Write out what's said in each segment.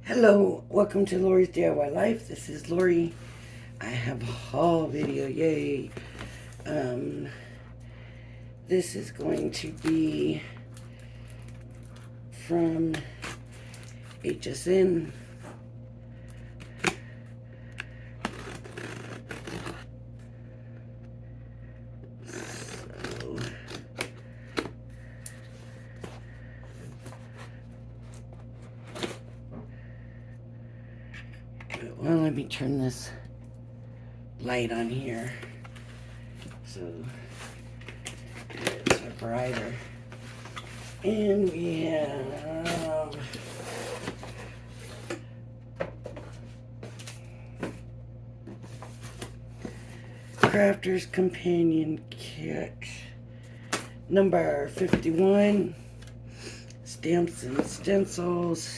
Hello, welcome to Lori's DIY Life. This is Lori. I have a haul video, yay. This is going to be from HSN. Well, let me turn this light on here so it's brighter. And we have Crafter's Companion Kit number 51, stamps and stencils.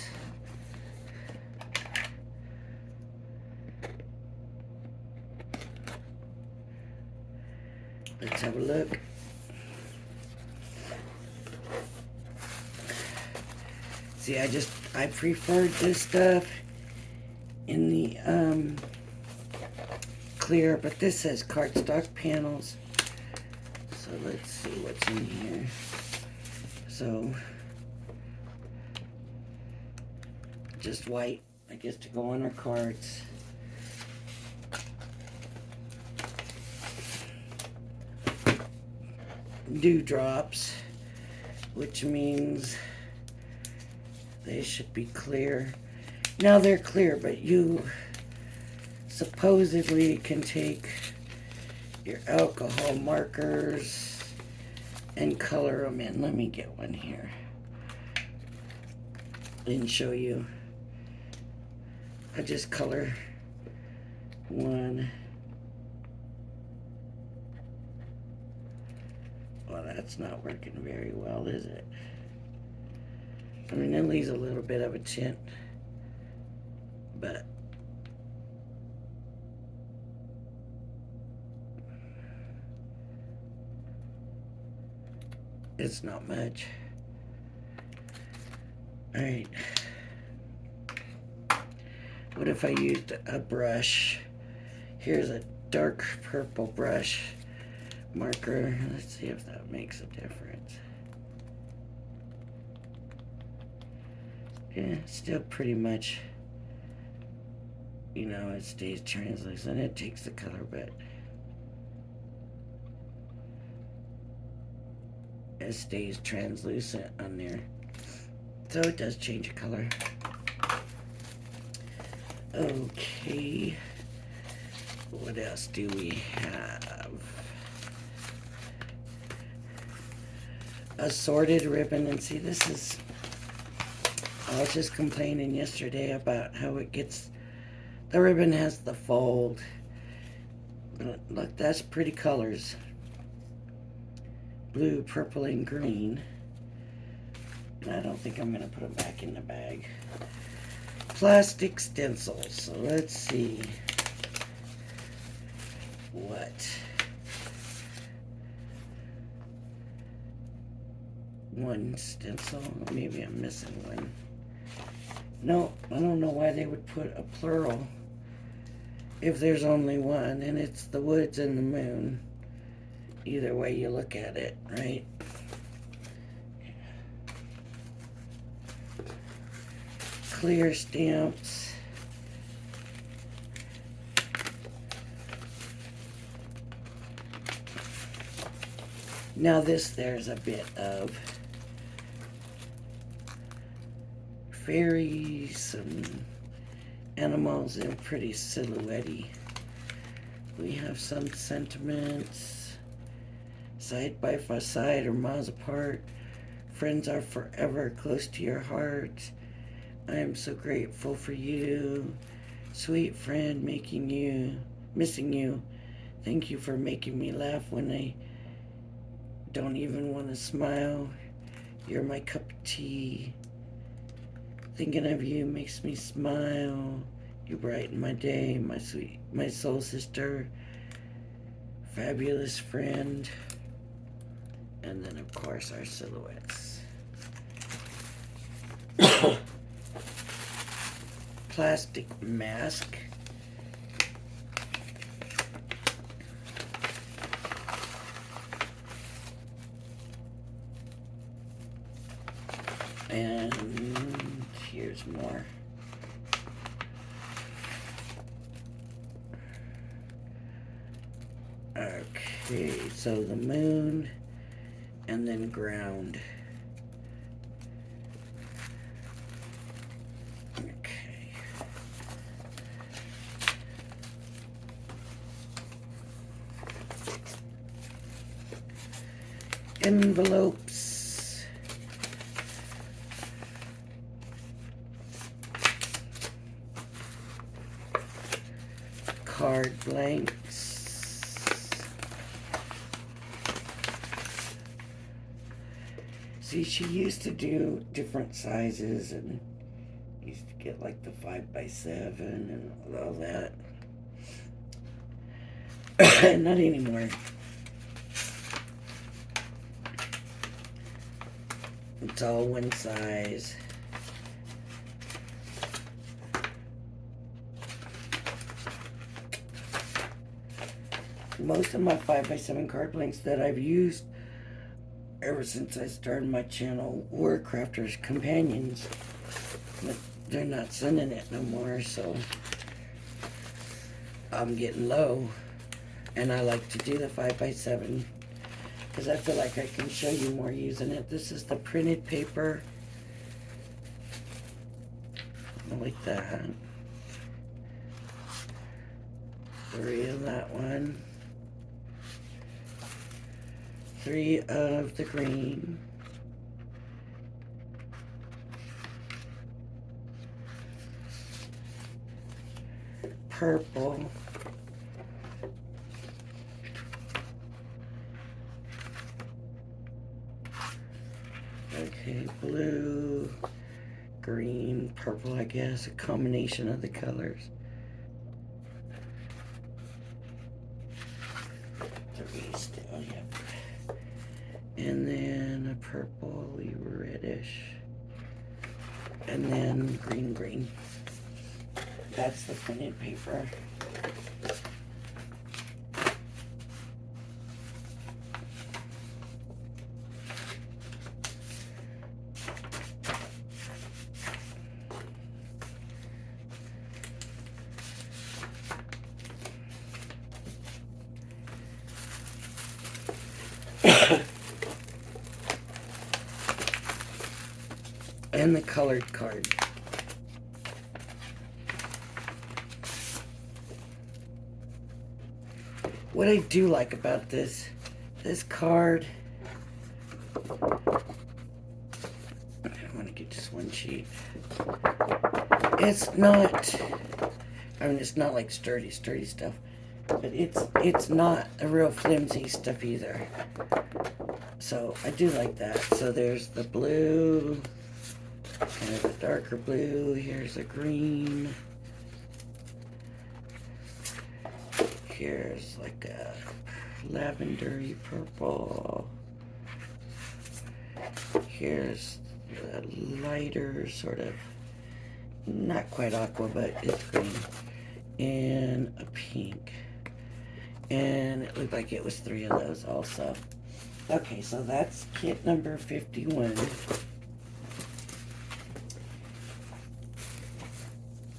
Let's have a look. See, I preferred this stuff in the clear, but this says cardstock panels. So let's see what's in here. So just white, I guess, to go on our cards. Dewdrops, which means they should be clear. Now they're clear, but you supposedly can take your alcohol markers and color them in. Let me get one here and show you. I just color one. Well, that's not working very well, is it? I mean, it leaves a little bit of a tint, but it's not much. All right. What if I used a brush? Here's a dark purple brush marker. Let's see if that makes a difference. Yeah, still pretty much, you know, it stays translucent. It takes the color, but it stays translucent on there. So it does change the color. Okay. What else do we have? Assorted ribbon. And see, this is, I was just complaining yesterday about how it gets, the ribbon has the fold. Look, that's pretty colors. Blue, purple, and green. And I don't think I'm going to put them back in the bag. Plastic stencils. So let's see what. One stencil. Maybe I'm missing one. No, I don't know why they would put a plural if there's only one, and it's the woods and the moon. Either way you look at it, right? Clear stamps. Now there's a bit of fairies, some animals, and pretty silhouette-y. We have some sentiments. Side by side or miles apart. Friends are forever close to your heart. I am so grateful for you. Sweet friend, missing you. Thank you for making me laugh when I don't even want to smile. You're my cup of tea. Thinking of you makes me smile. You brighten my day, my soul sister, fabulous friend. And then, of course, our silhouettes. plastic mask. And here's more. Okay, so the moon and then ground. Okay. Envelopes. Card blanks. See, she used to do different sizes and used to get like the 5x7 and all that. Not anymore. It's all one size. Most of my 5x7 card blanks that I've used ever since I started my channel were Crafters Companions. But they're not sending it no more, so I'm getting low. And I like to do the 5x7 because I feel like I can show you more using it. This is the printed paper. I like that. 3 of that one. 3 of the green. Purple. Okay, blue, green, purple, I guess, a combination of the colors. 3 still, yep. And then a purpley reddish. And then green. That's the printed paper. And the colored card. What I do like about this card, I want to get just one sheet. It's not, I mean, it's not like sturdy stuff, but it's not a real flimsy stuff either. So I do like that. So there's the blue, kind of a darker blue. Here's a green. Here's like a lavendery purple. Here's the lighter sort of, not quite aqua, but it's green. And a pink. And it looked like it was 3 of those also. Okay, so that's kit number 51.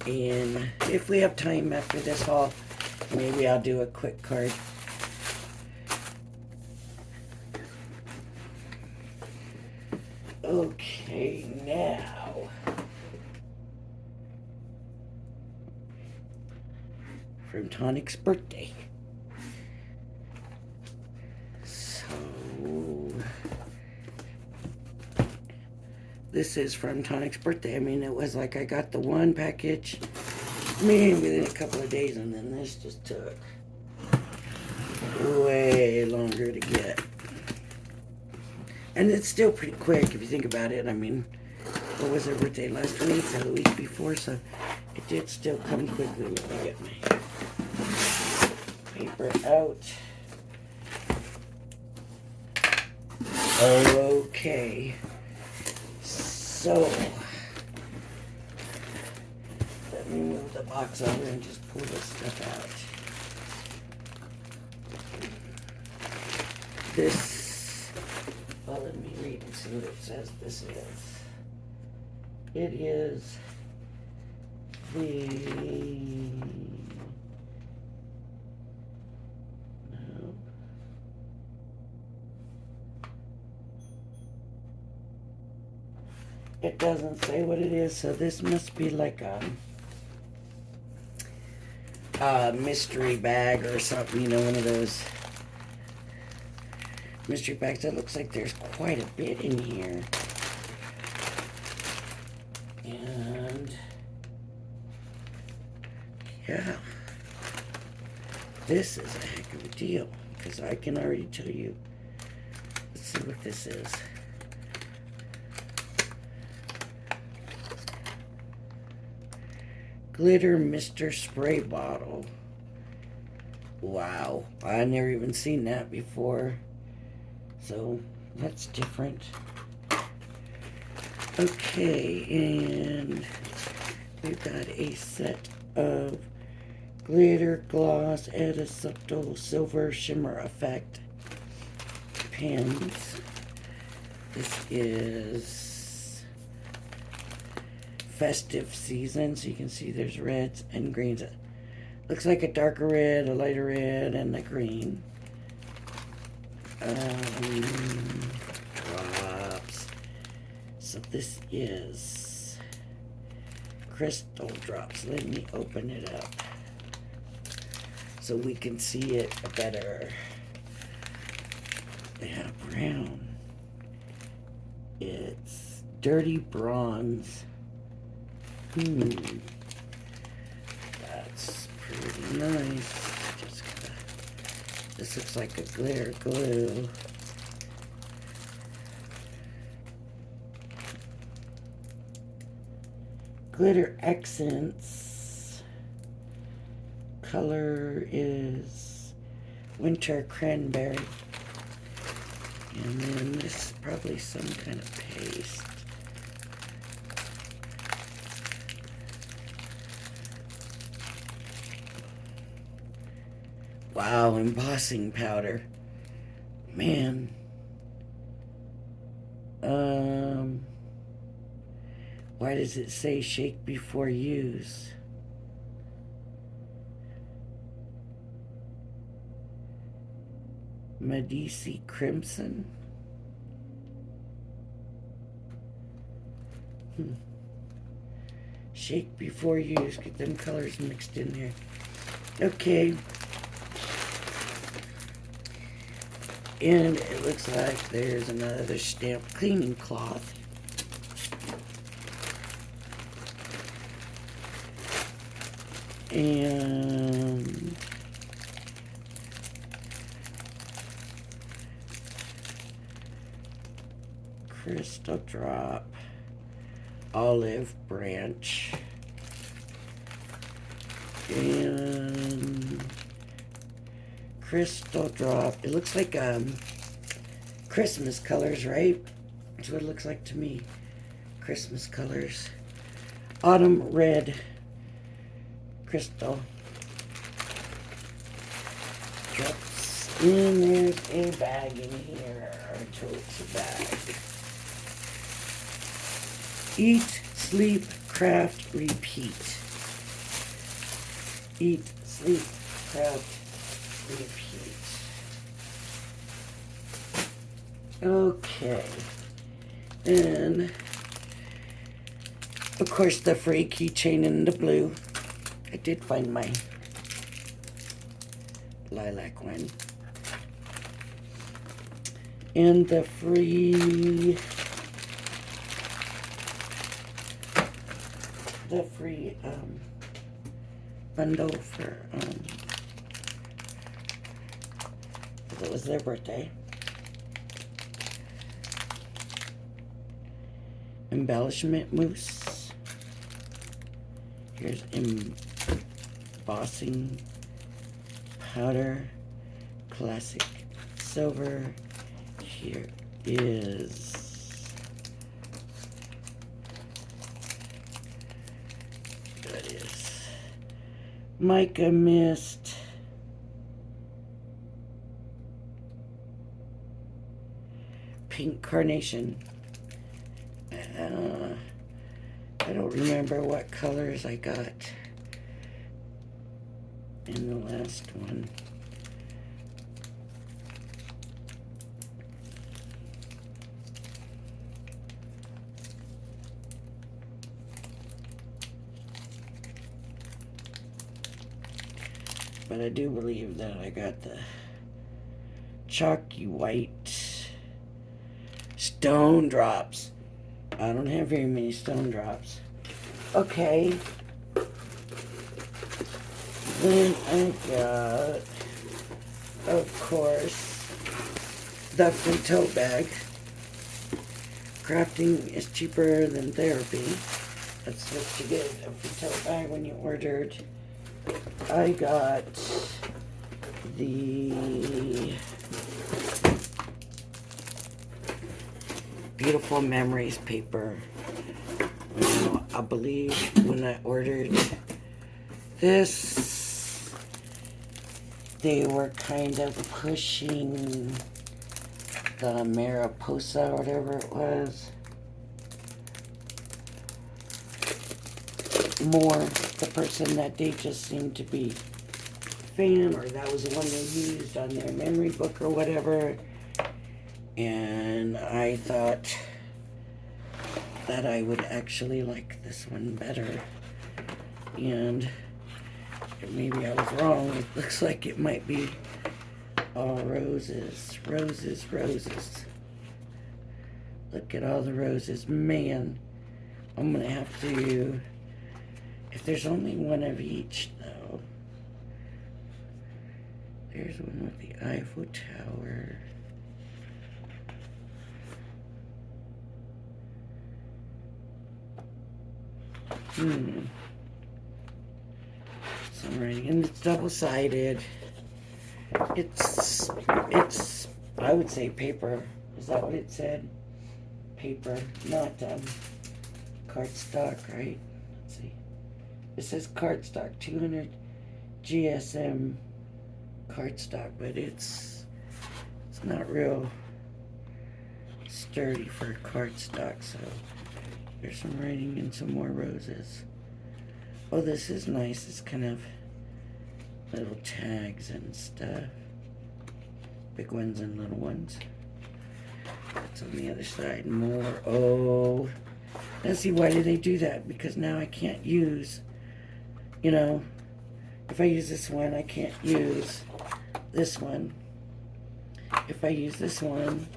And if we have time after this haul, maybe I'll do a quick card. Okay, now from Tonic's birthday. So this is from Tonic's birthday. I mean, it was like I got the one package maybe within a couple of days, and then this just took way longer to get. And it's still pretty quick if you think about it. I mean, what was her birthday, last week or the week before? So it did still come quickly. Let me get my paper out. Okay. So the Let me move the box over and just pull this stuff out. This, well, let me read and see what it says this is. It is the, no. It doesn't say what it is, so this must be like a mystery bag or something, you know, one of those mystery bags. That looks like there's quite a bit in here. And yeah, this is a heck of a deal, because I can already tell you. Let's see what this is. Glitter Mr. Spray Bottle. Wow, I never even seen that before. So that's different. Okay, and we've got a set of glitter gloss add a subtle silver shimmer effect pens. This is festive season, so you can see there's reds and greens. It looks like a darker red, a lighter red, and a green. Drops. So this is crystal drops. Let me open it up so we can see it better. They have brown. It's dirty bronze. That's pretty nice. Just gotta, this looks like a glitter glue. Glitter accents. Color is winter cranberry. And then this is probably some kind of paste. Wow, embossing powder. Man. Why does it say shake before use? Medici Crimson. Shake before use. Get them colors mixed in there. Okay. And it looks like there's another stamp cleaning cloth. And crystal drop, olive branch, and crystal drop. It looks like Christmas colors, right? That's what it looks like to me. Christmas colors. Autumn red crystal drops. And there's a bag in here. Until it's a bag. Eat, sleep, craft, repeat. Eat, sleep, craft, repeat. Okay. And of course the free keychain in the blue. I did find my lilac one. And the free bundle for because it was their birthday. Embellishment mousse. Here's embossing powder, classic silver. Here is that is Mica Mist. Pink Carnation. I don't remember what colors I got in the last one. But I do believe that I got the chalky white stone drops. I don't have very many stone drops. Okay. Then I got, of course, the free tote bag. Crafting is cheaper than therapy. That's what you get, a free tote bag when you ordered. I got the Beautiful Memories paper. Now, I believe when I ordered this, they were kind of pushing the Mariposa, whatever it was, more. The person that they just seemed to be fan, or that was the one they used on their memory book or whatever. And I thought that I would actually like this one better. And maybe I was wrong. It looks like it might be all roses. Roses, roses. Look at all the roses. Man, I'm going to have to... If there's only one of each, though. There's one with the Eiffel Tower. Some writing, and it's double-sided. It's, I would say paper. Is that what it said? Paper, not cardstock, right? Let's see. It says cardstock, 200 GSM cardstock, but it's not real sturdy for cardstock, so there's some writing and some more roses. Oh, this is nice. It's kind of little tags and stuff. Big ones and little ones. That's on the other side. More. Oh. Now see, why do they do that? Because now I can't use, you know, if I use this one, I can't use this one. If I use this one,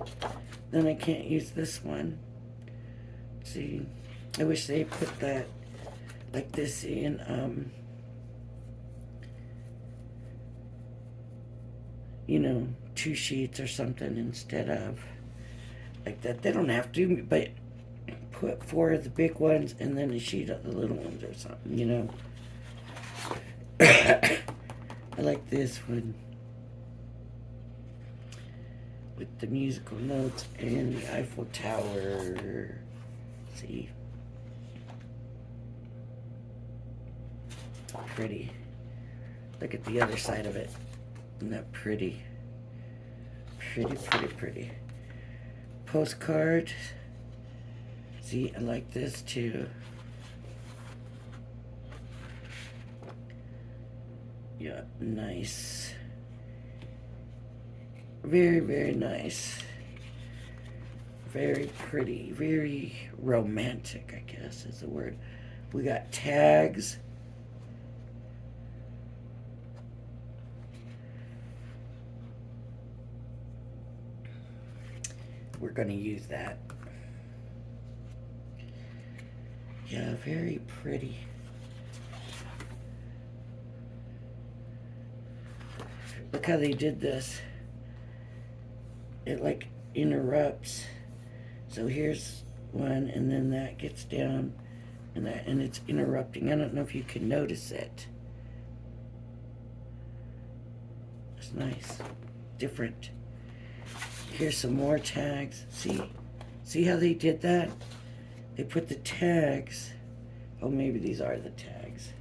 then I can't use this one. See, I wish they put that like this in, you know, 2 sheets or something instead of like that. They don't have to, but put 4 of the big ones and then a sheet of the little ones or something, you know. I like this one with the musical notes and the Eiffel Tower. See, pretty. Look at the other side of it. Isn't that pretty? Pretty, pretty, pretty. Postcard. See, I like this too. Yeah, nice. Very, very nice. Very pretty. Very romantic, I guess is the word. We got tags. We're going to use that. Yeah, very pretty. Look how they did this. It like interrupts. So here's one, and then that gets down, and that, and it's interrupting. I don't know if you can notice it. It's nice, different. Here's some more tags. See how they did that? They put the tags. Oh, maybe these are the tags.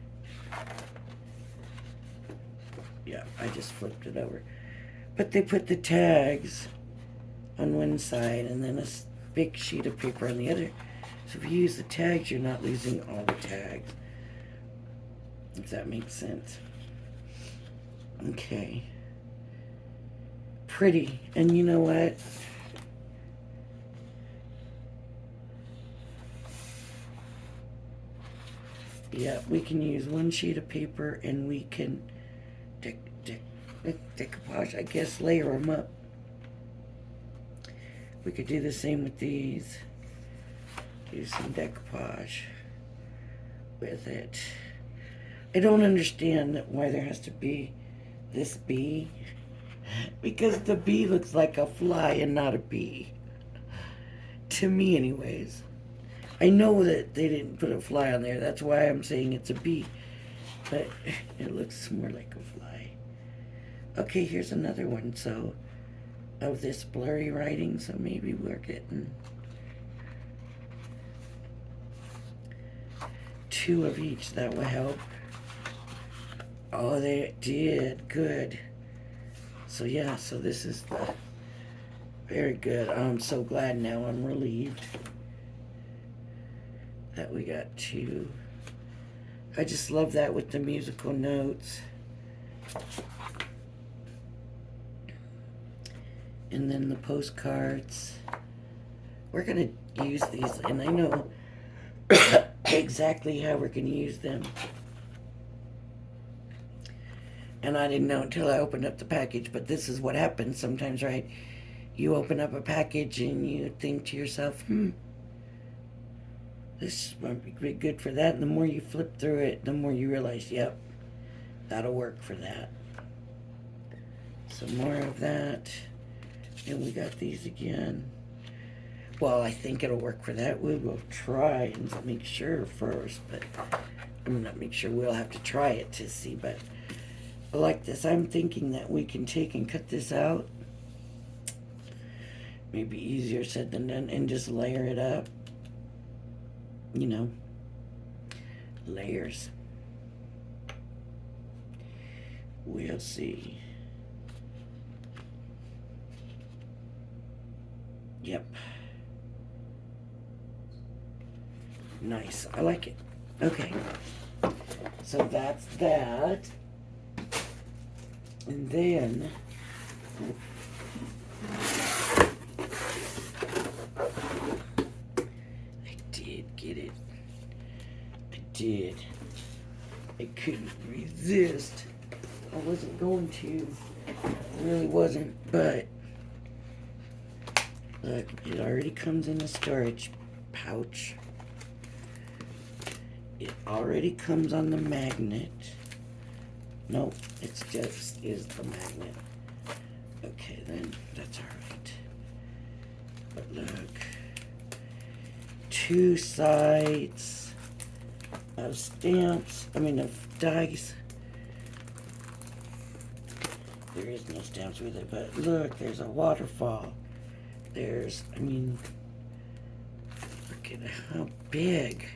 Yeah, I just flipped it over. But they put the tags on one side and then a big sheet of paper on the other. So if you use the tags, you're not losing all the tags. If that makes sense. Okay. Pretty. And you know what? Yeah, we can use one sheet of paper and we can decoupage, I guess, layer them up. We could do the same with these. Do some decoupage with it. I don't understand why there has to be this bee, because the bee looks like a fly and not a bee. To me, anyways. I know that they didn't put a fly on there. That's why I'm saying it's a bee. But it looks more like a fly. Okay, here's another one. So, of this blurry writing. So maybe we're getting 2 of each. That will help. Oh, they did. Good. So yeah, so this is the... Very good. I'm so glad now. I'm relieved that we got 2. I just love that with the musical notes. And then the postcards. We're going to use these, and I know exactly how we're going to use them. And I didn't know until I opened up the package, but this is what happens sometimes, right? You open up a package and you think to yourself, this might be good for that. And the more you flip through it, the more you realize, yep, that'll work for that. So more of that. And we got these again. Well, I think it'll work for that. We will try and make sure first, but I'm not make sure. We'll have to try it to see, but I like this. I'm thinking that we can take and cut this out. Maybe easier said than done, and just layer it up. You know, layers. We'll see. Yep. Nice. I like it. Okay. So that's that. And then I did get it. I did. I couldn't resist. I wasn't going to. I really wasn't, but look, it already comes in a storage pouch. It already comes on the magnet. Nope, it's just is the magnet. Okay, then that's alright. But look, 2 sides of stamps, of dice. There is no stamps with it, but look, there's a waterfall. There's, look at how big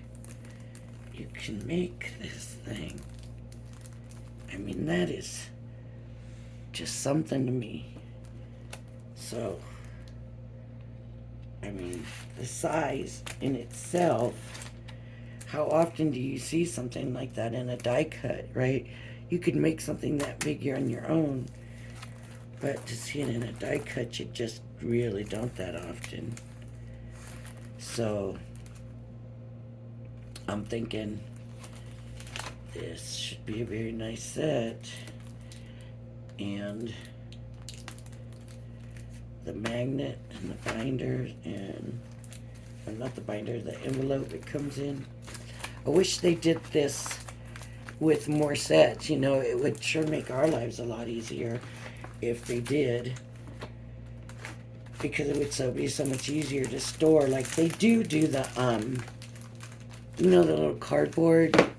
you can make this thing. That is just something to me. So, the size in itself, how often do you see something like that in a die cut, right? You could make something that big on your own, but to see it in a die cut, you just really don't that often. So, I'm thinking this should be a very nice set. And the magnet and the binder and, or not the binder, the envelope it comes in. I wish they did this with more sets. It would sure make our lives a lot easier if they did, because it would be so much easier to store. Like they do the the little cardboard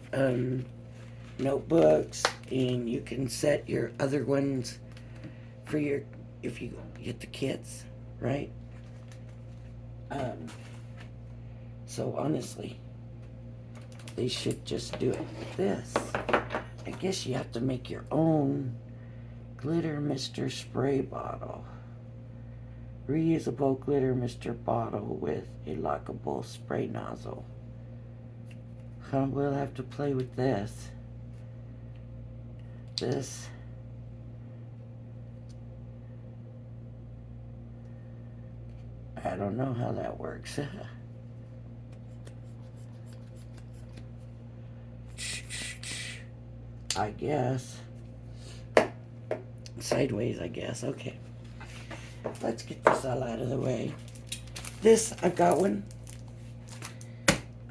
notebooks, and you can set your other ones for if you get the kits, right? So honestly, they should just do it like this. I guess you have to make your own glitter mister spray bottle. Reusable glitter mister bottle with a lockable spray nozzle. We'll have to play with this. I don't know how that works. I guess. Sideways, I guess. Okay. Let's get this all out of the way. This, I've got one.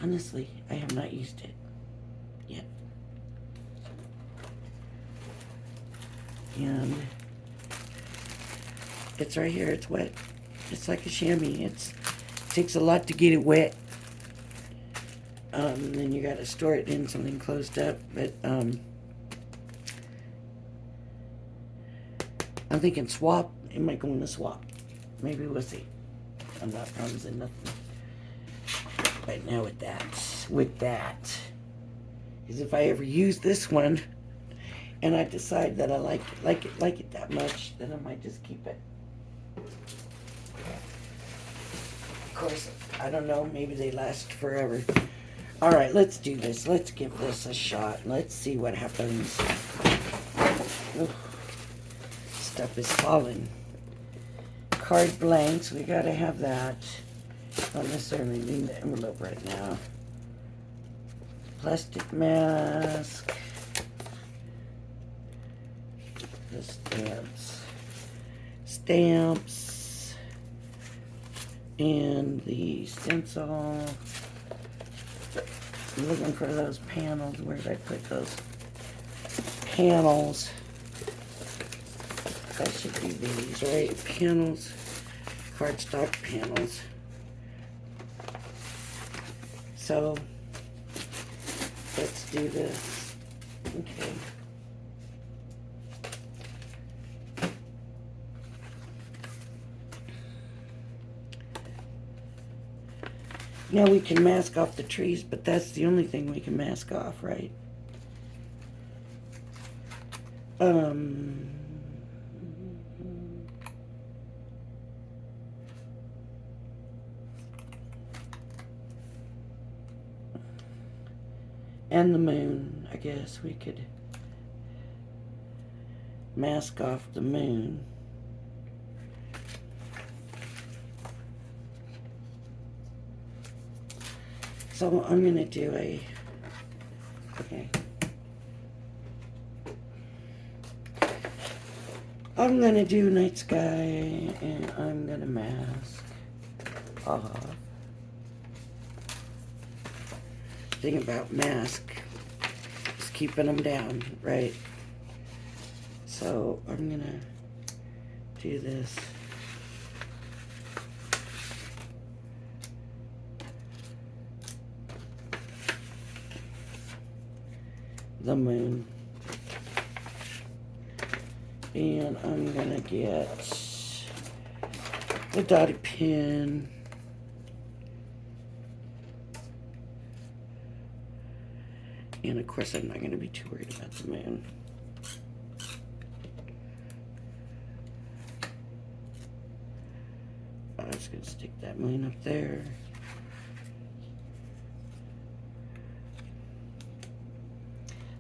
Honestly, I have not used it yet. And it's right here. It's wet. It's like a chamois. It takes a lot to get it wet. Then you got to store it in something closed up. But I'm thinking swap. It might go in the swap. Maybe we'll see. I'm not promising nothing right now with that. Because if I ever use this one and I decide that I like it that much, then I might just keep it. Of course, I don't know, maybe they last forever. Alright, let's do this. Let's give this a shot. Let's see what happens. Ugh. Stuff is falling. Card blanks, we gotta have that. Not necessarily need the envelope right now. Plastic mask. The stamps. And the stencil. I'm looking for those panels. Where did I put those panels? That should be these, right? Panels. Cardstock panels. So, let's do this. Okay. Now we can mask off the trees, but that's the only thing we can mask off, right? And the moon, I guess we could mask off the moon. So I'm going to do I'm going to do night sky, and I'm going to mask off. Thing about mask is keeping them down, right? So I'm going to do this. The moon. And I'm gonna get the dotted pin. And of course I'm not gonna be too worried about the moon. I'm just gonna stick that moon up there.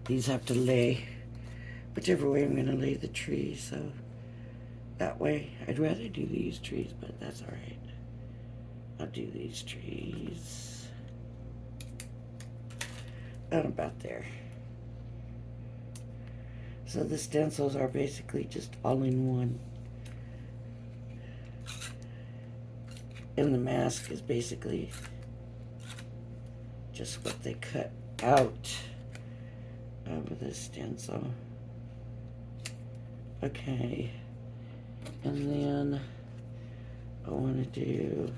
These have to lay whichever way I'm going to lay the trees, so that way I'd rather do these trees, but that's alright. I'll do these trees about there. So the stencils are basically just all in one. And the mask is basically just what they cut out of the stencil. Okay, and then I want to do,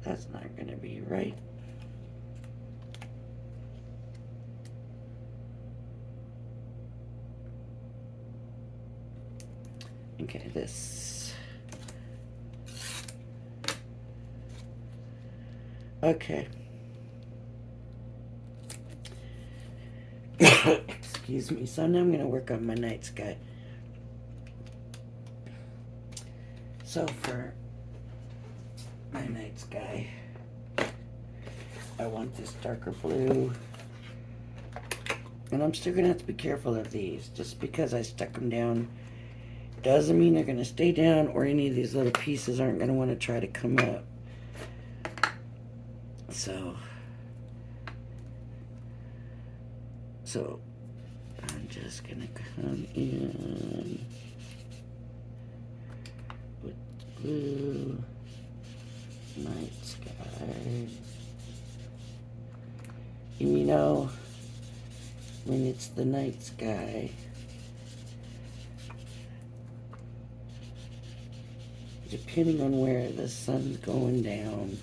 that's not going to be right. Okay, this. Okay. Excuse me. So now I'm going to work on my night sky. So for my night sky, I want this darker blue. And I'm still going to have to be careful of these. Just because I stuck them down doesn't mean they're going to stay down, or any of these little pieces aren't going to want to try to come up. So I'm just going to come in with the blue night sky. And you know, when it's the night sky, depending on where the sun's going down,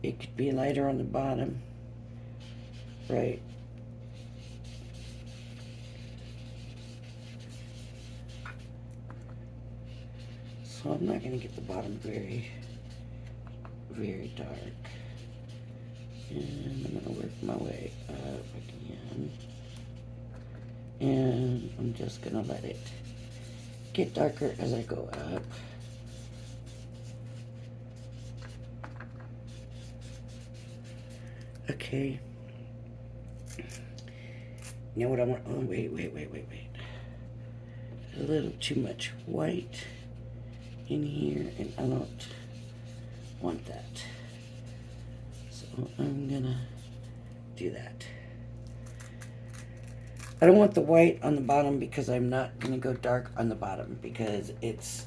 it could be lighter on the bottom, right? So I'm not going to get the bottom very, very dark. And I'm going to work my way up again. And I'm just going to let it get darker as I go up. Okay. Now what I want, oh wait. A little too much white in here, and I don't want that. So I'm gonna do that. I don't want the white on the bottom because I'm not gonna go dark on the bottom because it's,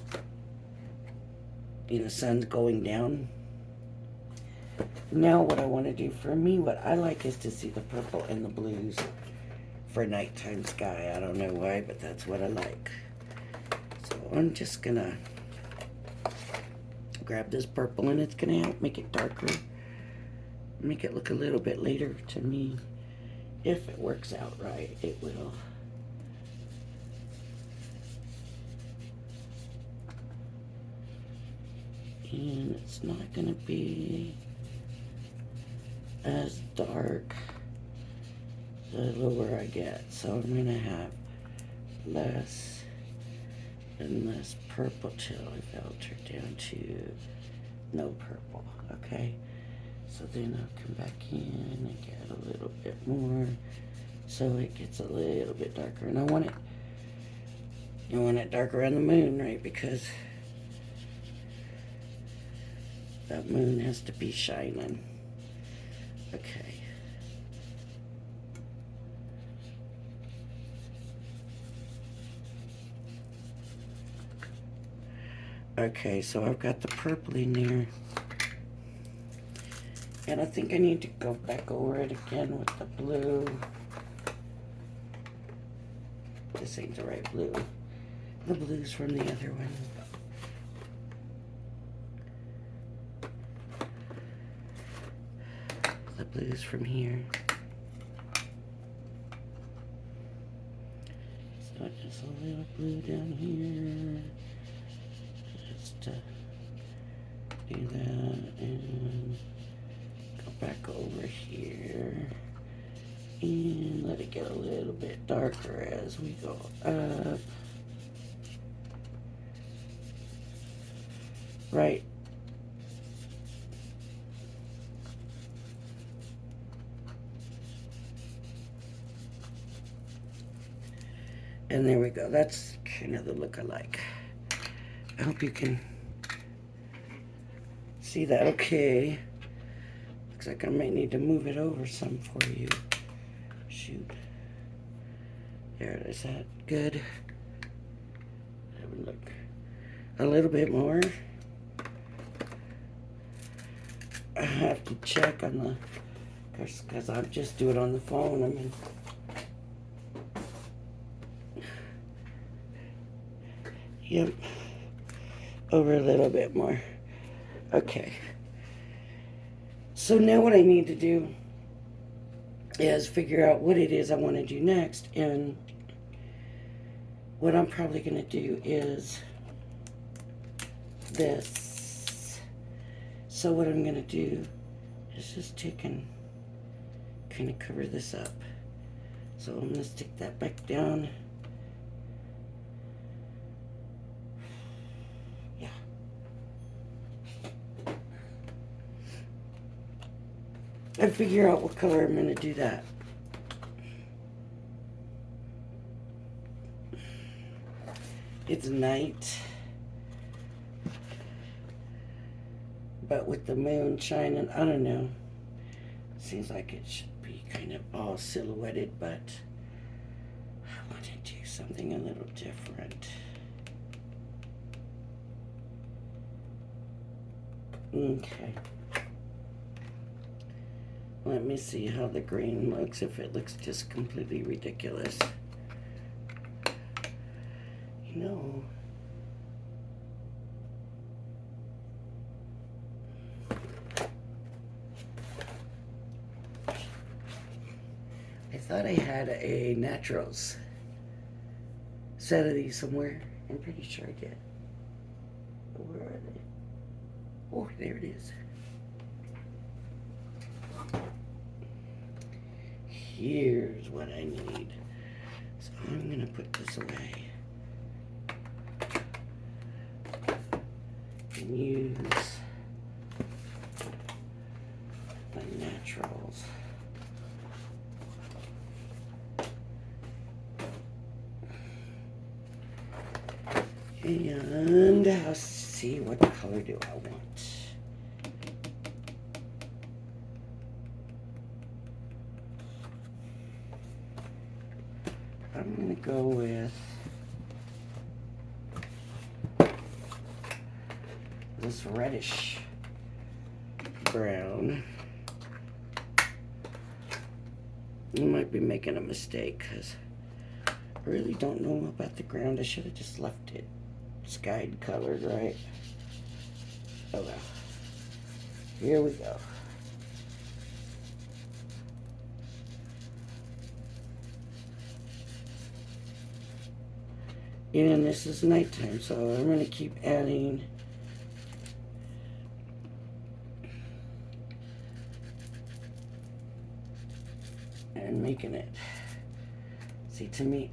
you know, sun's going down. Now what I want to do for me, what I like is to see the purple and the blues for nighttime sky. I don't know why, but that's what I like. So I'm just gonna grab this purple, and it's gonna help make it darker, make it look a little bit later to me. If it works out right, it will. And it's not gonna be as dark the lower I get. So I'm gonna have less and less purple till I filter down to no purple, okay? So then I'll come back in and get a little bit more so it gets a little bit darker. And I want it darker on the moon, right? Because that moon has to be shining. Okay. Okay, so I've got the purple in there. And I think I need to go back over it again with the blue. This ain't the right blue. The blue's from the other one. The blue's from here. So just a little blue down here. Just to do that and go back over here and let it get a little bit darker as we go up. Right. And there we go. That's kind of the look I like. I hope you can see that okay. Looks like I might need to move it over some for you. Shoot. There it is. That good? That would look a little bit more. I have to check on the, because I just do it on the phone. I mean, yep, over a little bit more. Okay. So now what I need to do is figure out what it is I want to do next. And what I'm probably going to do is this. So what I'm going to do is just take and kind of cover this up. So I'm going to stick that back down. Yeah. And figure out what color I'm going to do that. It's night, but with the moon shining, I don't know. Seems like it should be kind of all silhouetted, but I want to do something a little different. Okay. Let me see how the green looks, if it looks just completely ridiculous. You know, I thought I had a naturals set of these somewhere. I'm pretty sure I did. But where are they? Oh, there it is. Here's what I need. So I'm gonna put this away and use my naturals. And I'll see what color do I want. I'm gonna go with this reddish brown. You might be making a mistake because I really don't know about the ground. I should have just left it sky colored, right? Oh well. Here we go. And this is nighttime, so I'm going to keep adding and making it. See, to me,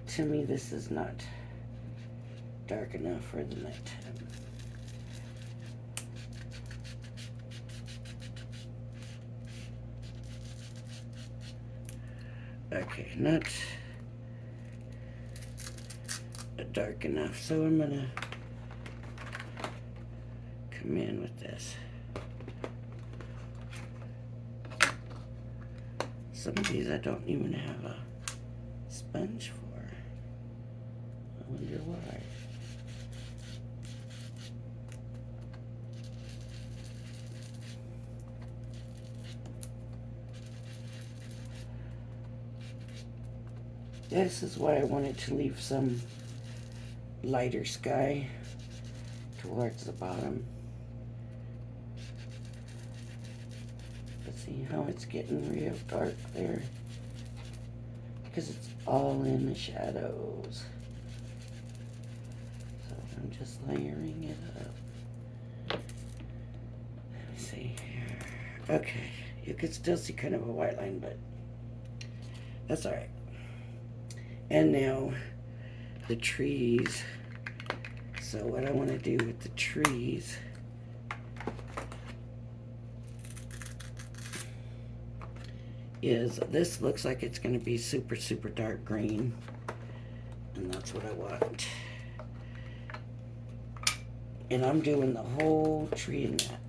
to me this is not dark enough for the nighttime. Okay, not dark enough, so I'm gonna come in with this. Some of these I don't even have a sponge for. I wonder why. This is why I wanted to leave some lighter sky towards the bottom. But see how it's getting real dark there? Because it's all in the shadows. So I'm just layering it up. Let me see here. Okay, you can still see kind of a white line, but that's alright. And now the trees. So what I want to do with the trees is this looks like it's going to be super, super dark green. And that's what I want. And I'm doing the whole tree in that.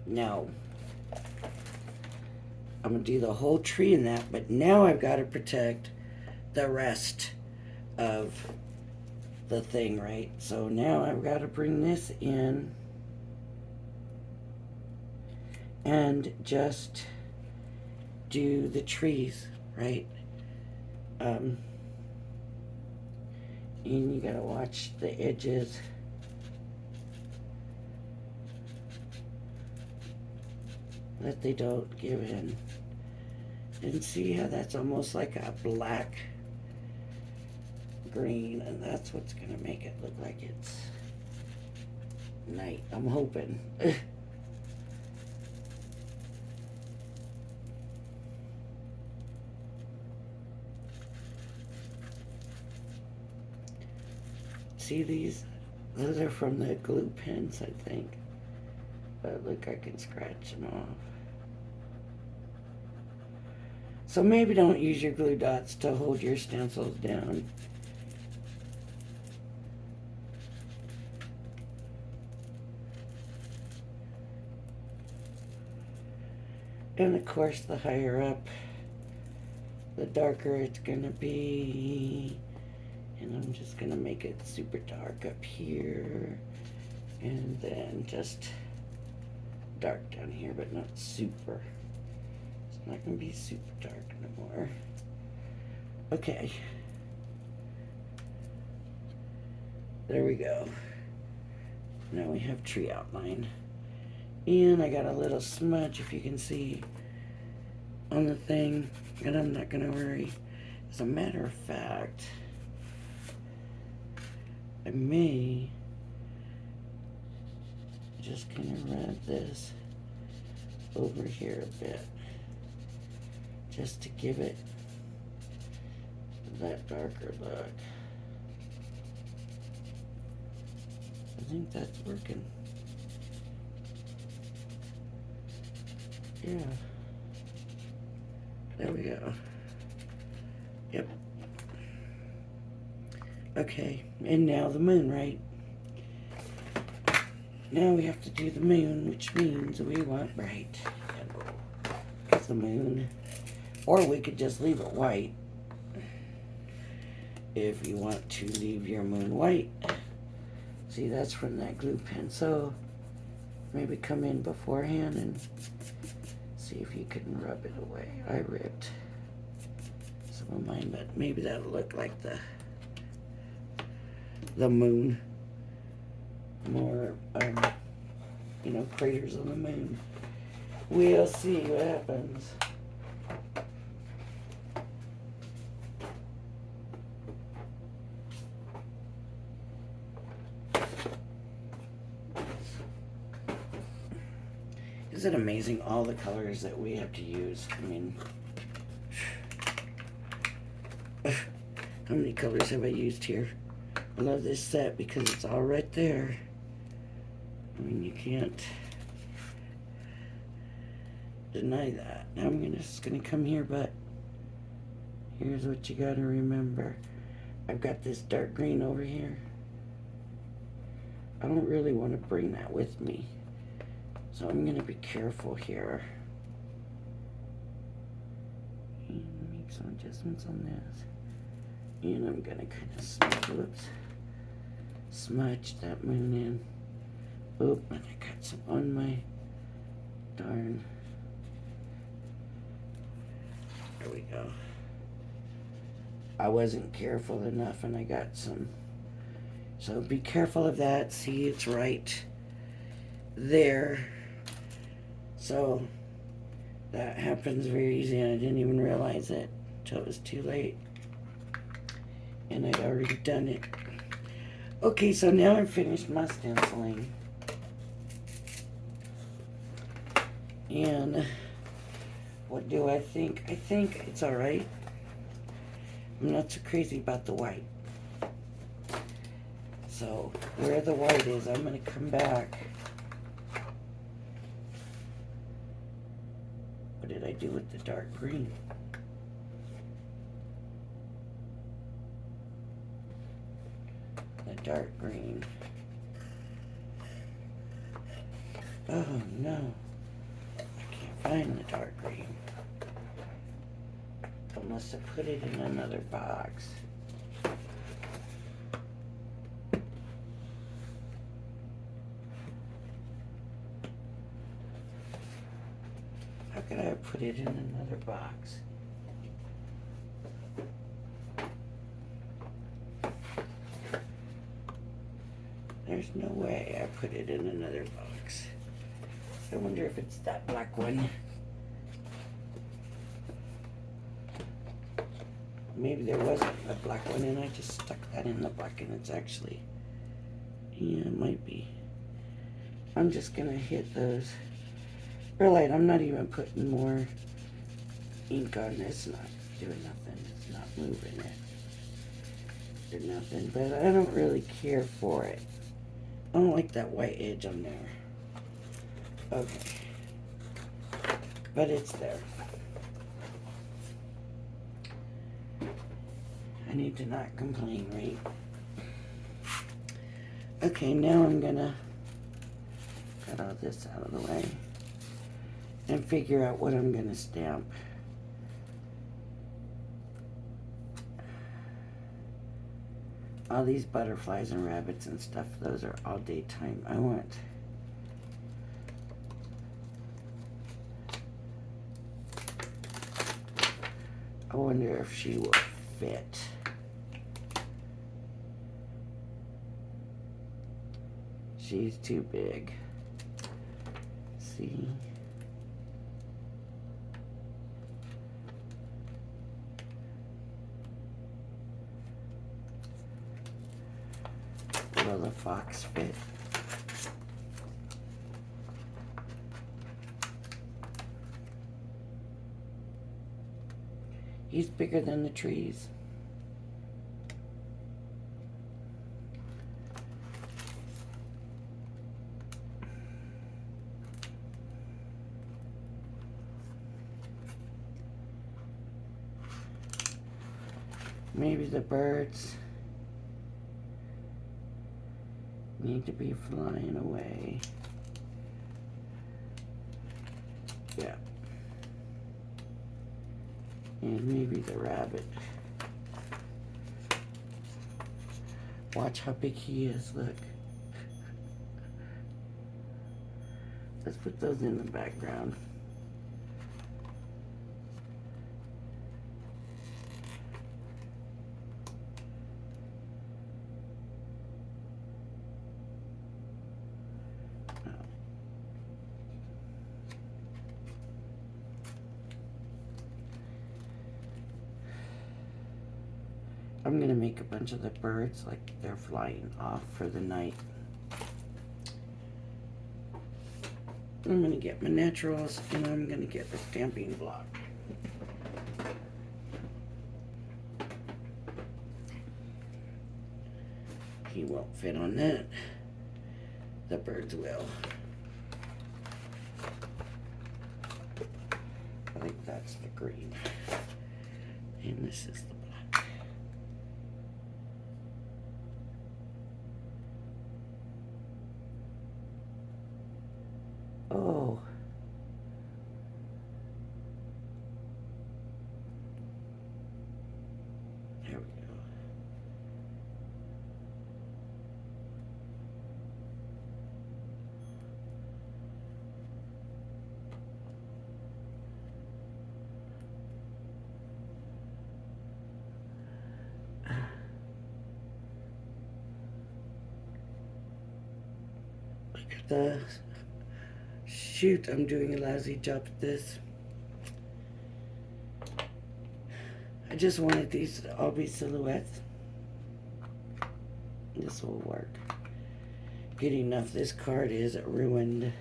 Now, I'm going to do the whole tree in that, but now I've got to protect the rest of the thing, right? So now I've got to bring this in and just do the trees, right? And you got to watch the edges. That they don't give in. And see how that's almost like a black green, and that's what's going to make it look like it's night. I'm hoping. See these? Those are from the glue pens, I think. But look, I can scratch them off. So maybe don't use your glue dots to hold your stencils down. And of course, the higher up, the darker it's gonna be. And I'm just gonna make it super dark up here. And then just dark down here, but not super. It's not gonna be super dark no more. Okay. There we go. Now we have tree outline. And I got a little smudge, if you can see, on the thing. And I'm not gonna worry. As a matter of fact, I may just kind of rub this over here a bit, just to give it that darker look. I think that's working. Yeah. There we go. Yep. Okay, and now the moon, right? Now we have to do the moon, which means we want bright yellow. Because the moon. Or we could just leave it white. If you want to leave your moon white. See, that's from that glue pen. So maybe come in beforehand and see if you can rub it away. I ripped some of mine, but maybe that'll look like the moon. More, you know, craters on the moon. We'll see what happens. Isn't it amazing all the colors that we have to use? I mean, how many colors have I used here? I love this set because it's all right there. I mean, you can't deny that. Now I'm just gonna come here, but here's what you gotta remember. I've got this dark green over here. I don't really want to bring that with me, so I'm gonna be careful here and make some adjustments on this. And I'm gonna kind of smudge that moon in. Oop, and I got some on my darn. There we go. I wasn't careful enough and I got some. So be careful of that. See, it's right there. So that happens very easy, and I didn't even realize it until it was too late. And I'd already done it. Okay, so now I've finished my stenciling. And what do I think? I think it's alright. I'm not so crazy about the white. So where the white is, I'm going to come back. What did I do with the dark green? The dark green. Oh no. Find the dark green. I must have put it in another box. How could I have put it in another box? There's no way I put it in another box. I wonder if it's that black one. Maybe there wasn't a black one and I just stuck that in the black, and it's actually, yeah, it might be. I'm just gonna hit those. Really, I'm not even putting more ink on this. Not doing nothing. It's not moving it or nothing. But I don't really care for it. I don't like that white edge on there. Okay. But it's there. I need to not complain, right? Okay, now I'm gonna cut all this out of the way and figure out what I'm gonna stamp. All these butterflies and rabbits and stuff, those are all daytime. I wonder if she will fit. She's too big. See? Will the fox fit? He's bigger than the trees. Maybe the birds need to be flying away. Yeah. And maybe the rabbit. Watch how big he is, look. Let's put those in the background. I'm gonna make a bunch of the birds like they're flying off for the night. I'm gonna get my naturals and I'm gonna get the stamping block. He won't fit on that. The birds will. I think that's the green. And this is the black. Oh. There we go. Look at the shoot, I'm doing a lousy job at this. I just wanted these to all be silhouettes. This will work. Good enough. This card is ruined.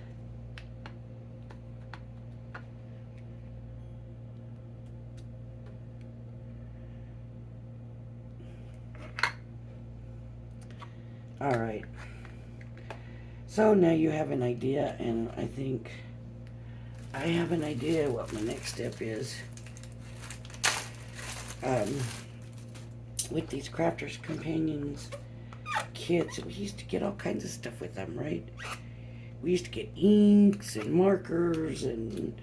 All right. So now you have an idea, and I think I have an idea what my next step is. With these Crafters Companions kits, we used to get all kinds of stuff with them, right? We used to get inks and markers and,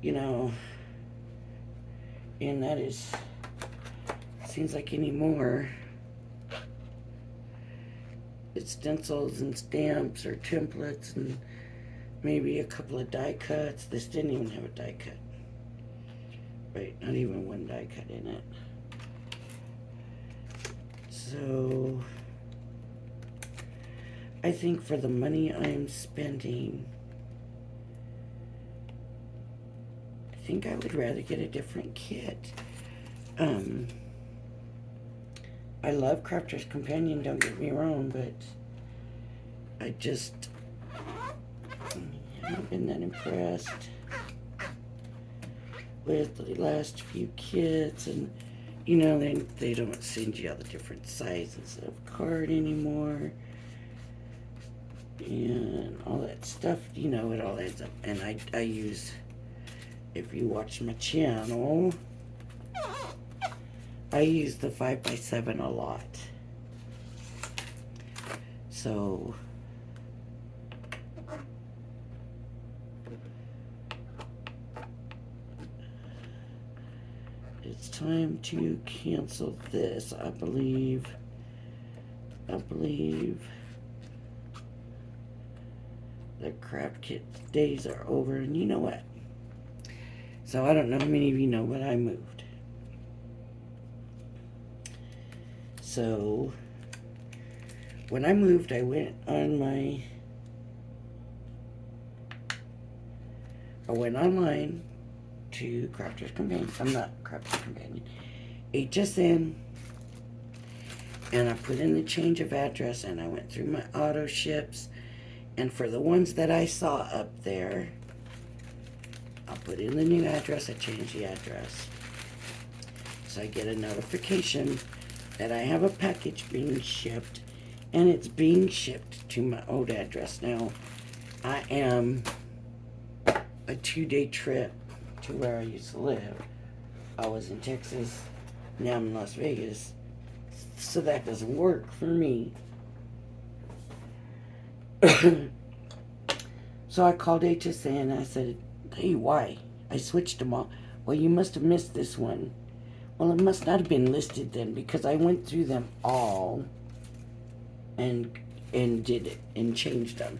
you know, and that is, seems like anymore, it's stencils and stamps or templates and maybe a couple of die cuts. This didn't even have a die cut. Right, not even one die cut in it. So I think for the money I'm spending, I think I would rather get a different kit. I love Crafter's Companion, don't get me wrong, but I just, I've been that impressed with the last few kits, and you know, they don't send you all the different sizes of card anymore and all that stuff. You know, it all adds up. And I use, if you watch my channel, I use the 5x7 a lot. So it's time to cancel this. I believe the craft kit days are over. And you know what? So I don't know how many of you know, but I moved. So when I moved, I went online to Crafters Companion. I'm not Crafters Companion. HSN. And I put in the change of address, and I went through my auto ships. And for the ones that I saw up there, I'll put in the new address. I change the address. So I get a notification that I have a package being shipped, and it's being shipped to my old address. Now, I am a 2-day trip to where I used to live. I was in Texas, now I'm in Las Vegas, so that doesn't work for me. So I called HSN and I said, hey, why? I switched them all. Well, you must have missed this one. Well, it must not have been listed then, because I went through them all and did it and changed them.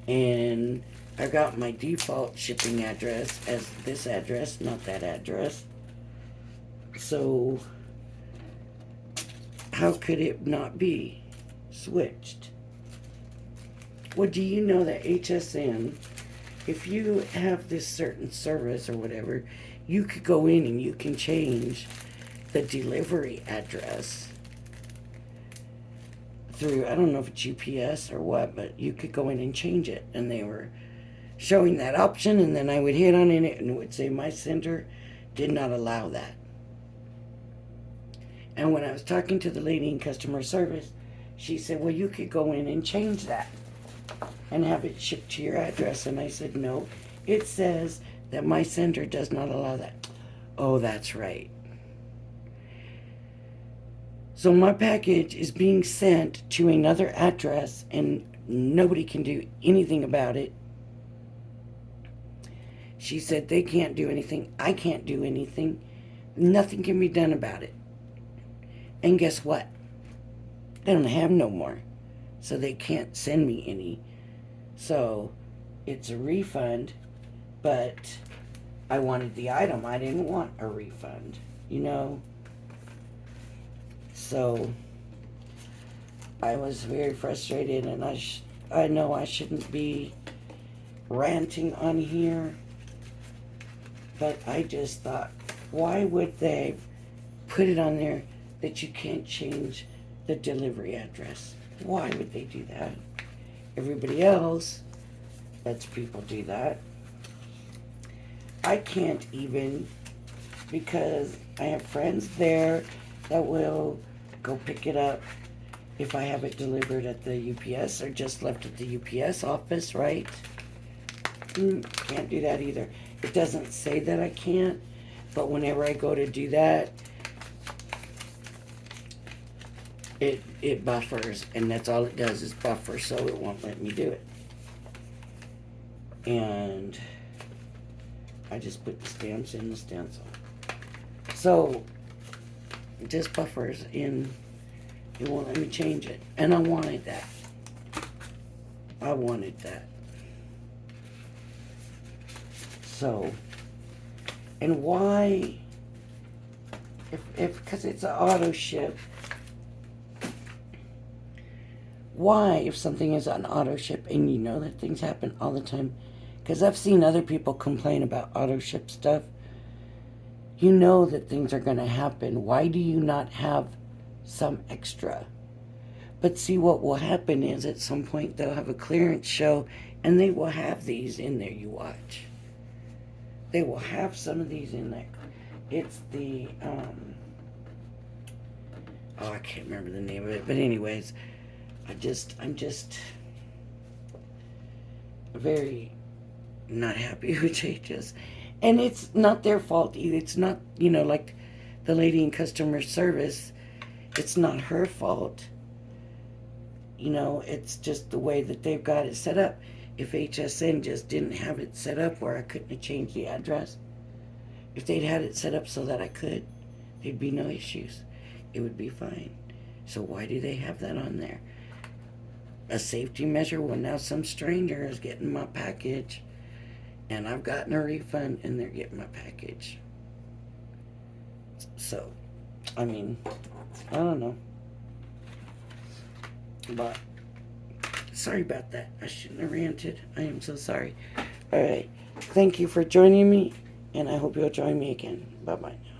And I got my default shipping address as this address, not that address. So how could it not be switched? Well, do you know that HSN, if you have this certain service or whatever, you could go in and you can change the delivery address through, I don't know if it's UPS or what, but you could go in and change it. And they were showing that option, and then I would hit on it and it would say my sender did not allow that. And when I was talking to the lady in customer service, she said, well, you could go in and change that and have it shipped to your address. And I said, no, it says that my sender does not allow that. Oh, that's right. So my package is being sent to another address and nobody can do anything about it. She said they can't do anything. I can't do anything. Nothing can be done about it. And guess what? They don't have no more. So they can't send me any. So it's a refund, but I wanted the item. I didn't want a refund, you know? So I was very frustrated, and I know I shouldn't be ranting on here, but I just thought, why would they put it on there that you can't change the delivery address? Why would they do that? Everybody else lets people do that. I can't even, because I have friends there that will go pick it up if I have it delivered at the UPS or just left at the UPS office, right? Can't do that either. It doesn't say that I can't, but whenever I go to do that, it buffers, and that's all it does is buffer, so it won't let me do it. And I just put the stamps in the stencil. So it just buffers in. It won't let me change it. And I wanted that. I wanted that. So, and why, if because it's an auto ship, why, if something is an auto ship, and you know that things happen all the time, because I've seen other people complain about auto ship stuff, you know that things are going to happen. Why do you not have some extra? But see, what will happen is at some point they'll have a clearance show and they will have these in there. You watch. They will have some of these in there. It's the, oh, I can't remember the name of it. But anyways, I'm just very not happy with HSN. And it's not their fault either. It's not, like the lady in customer service, it's not her fault. It's just the way that they've got it set up. If HSN just didn't have it set up where I couldn't have changed the address, if they'd had it set up so that I could, there'd be no issues. It would be fine. So why do they have that on there? A safety measure? Well, now some stranger is getting my package and I've gotten a refund and they're getting my package. So, I mean, I don't know. But, sorry about that. I shouldn't have ranted. I am so sorry. Alright, thank you for joining me, and I hope you'll join me again. Bye-bye now.